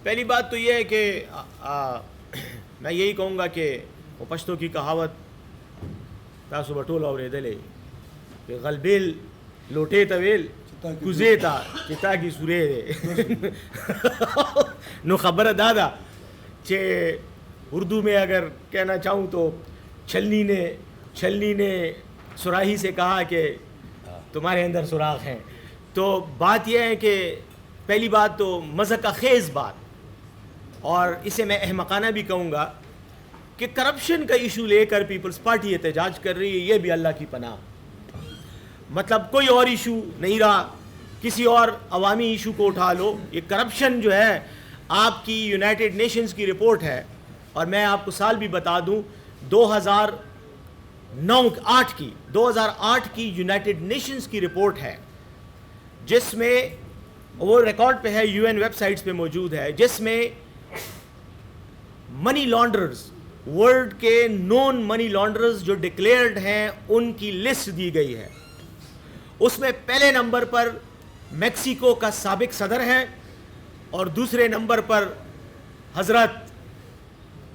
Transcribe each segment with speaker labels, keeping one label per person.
Speaker 1: پہلی بات تو یہ ہے کہ میں یہی کہوں گا کہ وہ پشتو کی کہاوت تاسو بٹول اور دلے کہ غلبیل لوٹے طویل کزے تا چتا کی سورے دے نو خبر دادا کہ اردو میں اگر کہنا چاہوں تو چھلنی نے سراہی سے کہا کہ تمہارے اندر سوراخ ہیں. تو بات یہ ہے کہ پہلی بات تو مذہق خیز بات، اور اسے میں احمقانہ بھی کہوں گا کہ کرپشن کا ایشو لے کر پیپلز پارٹی احتجاج کر رہی ہے، یہ بھی اللہ کی پناہ. مطلب کوئی اور ایشو نہیں رہا، کسی اور عوامی ایشو کو اٹھا لو. یہ کرپشن جو ہے آپ کی یونائٹڈ نیشنز کی رپورٹ ہے، اور میں آپ کو سال بھی بتا دوں 2008 کی یونائٹڈ نیشنز کی رپورٹ ہے، جس میں وہ ریکارڈ پہ ہے، یو این ویب سائٹس پہ موجود ہے، جس میں منی لانڈررز، ورلڈ کے نون منی لانڈررز جو ڈکلیئرڈ ہیں ان کی لسٹ دی گئی ہے. اس میں پہلے نمبر پر میکسیکو کا سابق صدر ہے، اور دوسرے نمبر پر حضرت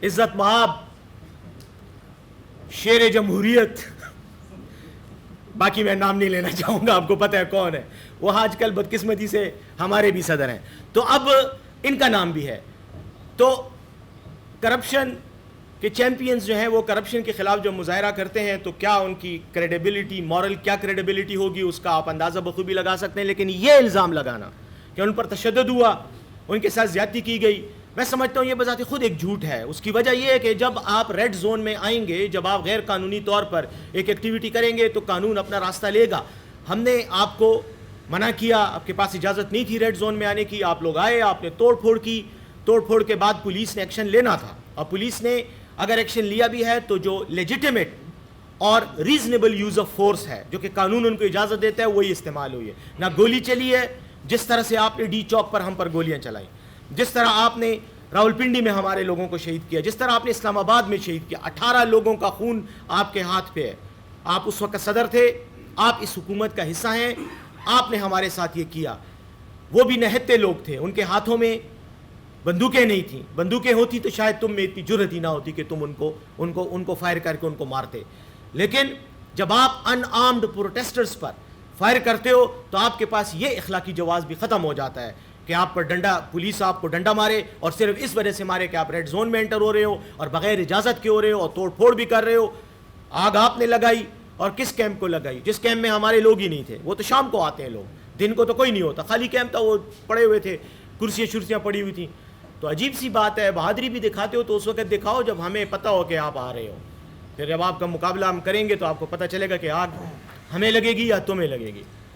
Speaker 1: عزت مآب شیر جمہوریت، باقی میں نام نہیں لینا چاہوں گا، آپ کو پتہ ہے کون ہے وہ، آج کل بدقسمتی سے ہمارے بھی صدر ہیں. تو اب ان کا نام بھی ہے. تو کرپشن کے چیمپئنز جو ہیں وہ کرپشن کے خلاف جو مظاہرہ کرتے ہیں، تو کیا ان کی کریڈیبلٹی، مورل کیا کریڈیبلٹی ہوگی، اس کا آپ اندازہ بخوبی لگا سکتے ہیں. لیکن یہ الزام لگانا کہ ان پر تشدد ہوا، ان کے ساتھ زیادتی کی گئی، میں سمجھتا ہوں یہ بذات خود ایک جھوٹ ہے. اس کی وجہ یہ ہے کہ جب آپ ریڈ زون میں آئیں گے، جب آپ غیر قانونی طور پر ایک ایکٹیویٹی کریں گے تو قانون اپنا راستہ لے گا. ہم نے آپ کو منع کیا، آپ کے پاس اجازت نہیں تھی ریڈ زون میں آنے کی، آپ لوگ آئے، آپ نے توڑ پھوڑ کی. توڑ پھوڑ کے بعد پولیس نے ایکشن لینا تھا، اور پولیس نے اگر ایکشن لیا بھی ہے تو جو لیجیٹیمیٹ اور ریزنیبل یوز آف فورس ہے، جو کہ قانون ان کو اجازت دیتا ہے، وہی استعمال ہوئی ہے. نہ گولی چلی ہے جس طرح سے آپ نے ڈی چوک پر ہم پر گولیاں چلائیں، جس طرح آپ نے راولپنڈی میں ہمارے لوگوں کو شہید کیا، جس طرح آپ نے اسلام آباد میں شہید کیا. 18 لوگوں کا خون آپ کے ہاتھ پہ ہے. آپ اس وقت صدر تھے، آپ اس حکومت کا حصہ ہیں، آپ نے ہمارے ساتھ یہ کیا. وہ بھی نہتے لوگ تھے، ان کے ہاتھوں میں بندوقیں نہیں تھیں. بندوقیں ہوتی تو شاید تم میں اتنی جرأت ہی نہ ہوتی کہ تم ان کو فائر کر کے ان کو مارتے. لیکن جب آپ ان آرمڈ پروٹیسٹرز پر فائر کرتے ہو تو آپ کے پاس یہ اخلاقی جواز بھی ختم ہو جاتا ہے کہ آپ پر پولیس آپ کو ڈنڈا مارے، اور صرف اس وجہ سے مارے کہ آپ ریڈ زون میں انٹر ہو رہے ہو اور بغیر اجازت کے ہو رہے ہو اور توڑ پھوڑ بھی کر رہے ہو. آگ آپ نے لگائی، اور کس کیمپ کو لگائی؟ جس کیمپ میں ہمارے لوگ ہی نہیں تھے. وہ تو شام کو آتے ہیں لوگ، دن کو تو کوئی نہیں ہوتا، خالی کیمپ تھا، وہ پڑے ہوئے تھے، کرسیاں پڑی ہوئی تھیں. تو عجیب سی بات ہے، بہادری بھی دکھاتے ہو تو اس وقت دکھاؤ جب ہمیں پتہ ہو کہ آپ آ رہے ہو. پھر جب آپ کا مقابلہ ہم کریں گے تو آپ کو پتہ چلے گا کہ آگ ہمیں لگے گی یا تمہیں لگے گی.